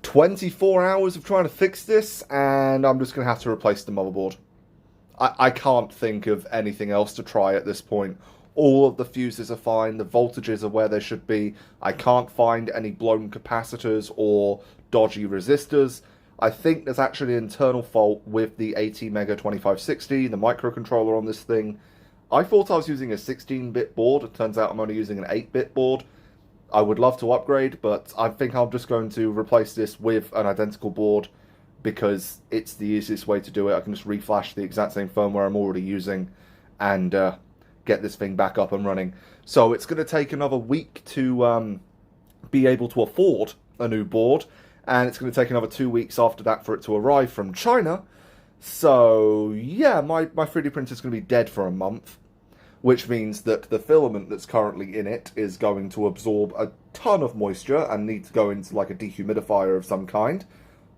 24 hours of trying to fix this, and I'm just going to have to replace the motherboard. I can't think of anything else to try at this point. All of the fuses are fine, the voltages are where they should be. I can't find any blown capacitors or dodgy resistors. I think there's actually an internal fault with the ATmega 2560, the microcontroller on this thing. I thought I was using a 16-bit board. It turns out I'm only using an 8-bit board. I would love to upgrade, but I think I'm just going to replace this with an identical board because it's the easiest way to do it. I can just reflash the exact same firmware I'm already using and get this thing back up and running. So it's going to take another week to be able to afford a new board, and it's going to take another 2 weeks after that for it to arrive from China. So yeah, my 3D printer is going to be dead for a month, which means that the filament that's currently in it is going to absorb a ton of moisture and need to go into like a dehumidifier of some kind,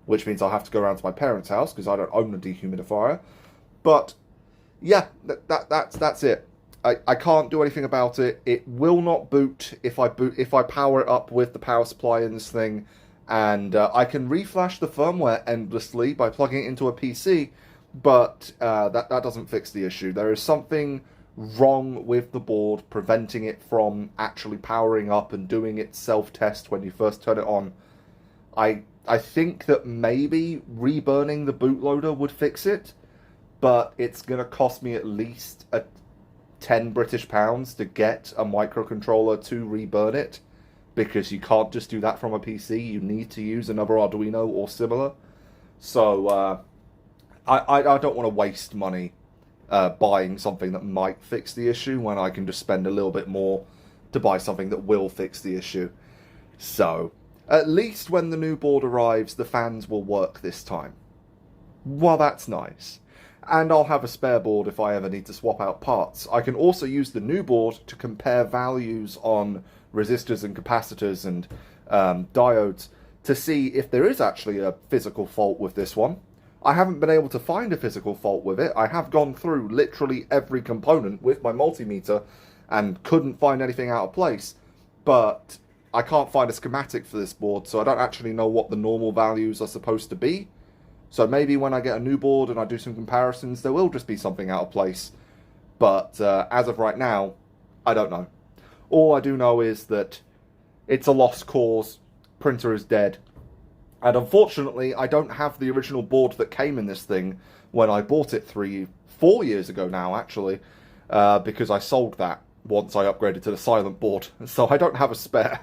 which means I'll have to go around to my parents' house because I don't own a dehumidifier. But yeah, that's it. I can't do anything about it. It will not boot if I power it up with the power supply in this thing, and I can reflash the firmware endlessly by plugging it into a PC, but that doesn't fix the issue. There is something wrong with the board preventing it from actually powering up and doing its self-test when you first turn it on. I think that maybe reburning the bootloader would fix it, but it's going to cost me at least 10 British pounds to get a microcontroller to reburn it, because you can't just do that from a PC. You need to use another Arduino or similar. So I don't want to waste money buying something that might fix the issue when I can just spend a little bit more to buy something that will fix the issue. So at least when the new board arrives, the fans will work this time. Well, that's nice. And I'll have a spare board if I ever need to swap out parts. I can also use the new board to compare values on resistors and capacitors and diodes to see if there is actually a physical fault with this one. I haven't been able to find a physical fault with it. I have gone through literally every component with my multimeter and couldn't find anything out of place. But I can't find a schematic for this board, so I don't actually know what the normal values are supposed to be. So maybe when I get a new board and I do some comparisons, there will just be something out of place. But as of right now, I don't know. All I do know is that it's a lost cause, printer is dead. And unfortunately, I don't have the original board that came in this thing when I bought it 4 years ago now, actually, because I sold that once I upgraded to the silent board. So I don't have a spare.